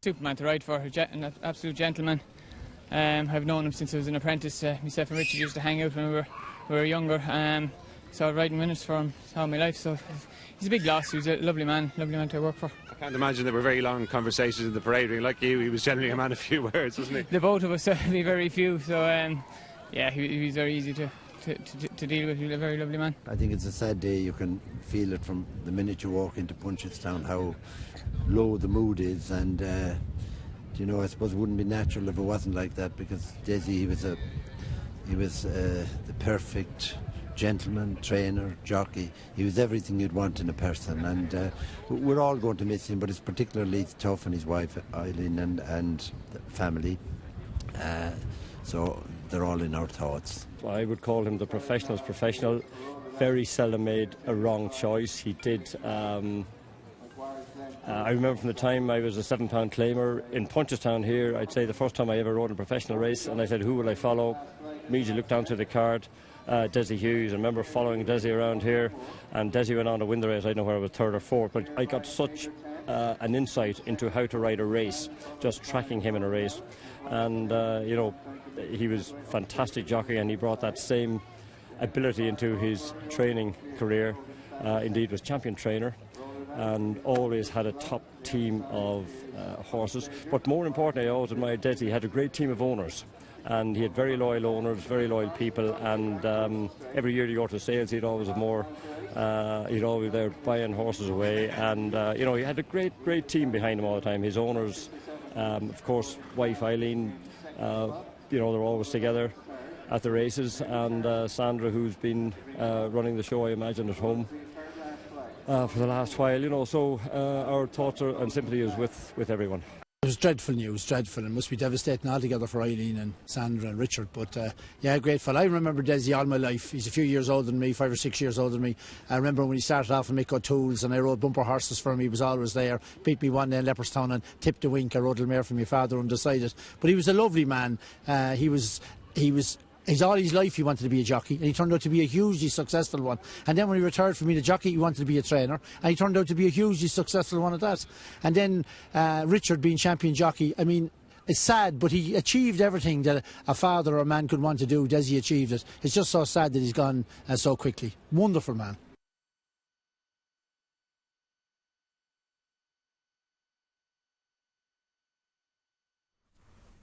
Superman to ride for, an absolute gentleman. I've known him since I was an apprentice. Myself and Richard used to hang out when we were younger. So riding winners for him all my life. So he's a big loss. He was a lovely man to work for. I can't imagine there were very long conversations in the parade ring. Like you, he was generally a man of few words, wasn't he? The both of us certainly very few. So yeah, he was very easy to deal with. He was a very lovely man. I think it's a sad day. You can feel it from the minute you walk into Punchestown how low the mood is, and you know, I suppose it wouldn't be natural if it wasn't like that, because Dessie, he was the perfect gentleman, trainer, jockey. He was everything you'd want in a person, and we're all going to miss him, but it's particularly tough on his wife Eileen and the family, so they're all in our thoughts. I would call him the professional's professional. Very seldom made a wrong choice. He did. I remember from the time I was a 7-pound claimer in Punchestown here, I'd say the first time I ever rode a professional race, and I said, who will I follow? Immediately looked down to the card, Dessie Hughes. I remember following Dessie around here, and Dessie went on to win the race. I don't know where I was, third or fourth, but I got such an insight into how to ride a race, just tracking him in a race. And, you know, he was a fantastic jockey, and he brought that same ability into his training career. Indeed, was champion trainer, and always had a top team of horses. But more importantly, I always admired Dessie. He had a great team of owners, and he had very loyal owners, very loyal people, and every year he go to sales, he'd always have more. He'd always be there buying horses away, and you know, he had a great team behind him all the time. His owners, of course, wife Eileen, you know, they're always together at the races, and Sandra, who's been running the show, I imagine, at home for the last while, you know, so our thoughts and sympathy is with everyone. It was dreadful news, dreadful. It must be devastating altogether for Eileen and Sandra and Richard, but yeah, grateful. I remember Dessie all my life. He's a few years older than me, 5 or 6 years older than me. I remember when he started off in Mick O'Toole's, and I rode bumper horses for him. He was always there. Beat me one day in Leopardstown and tipped a wink. I rode a mare for my father undecided. But he was a lovely man. He's all his life he wanted to be a jockey, and he turned out to be a hugely successful one. And then when he retired from being a jockey, he wanted to be a trainer, and he turned out to be a hugely successful one at that. And then Richard being champion jockey, I mean, it's sad, but he achieved everything that a father or a man could want to do. Dessie achieved it. It's just so sad that he's gone so quickly. Wonderful man.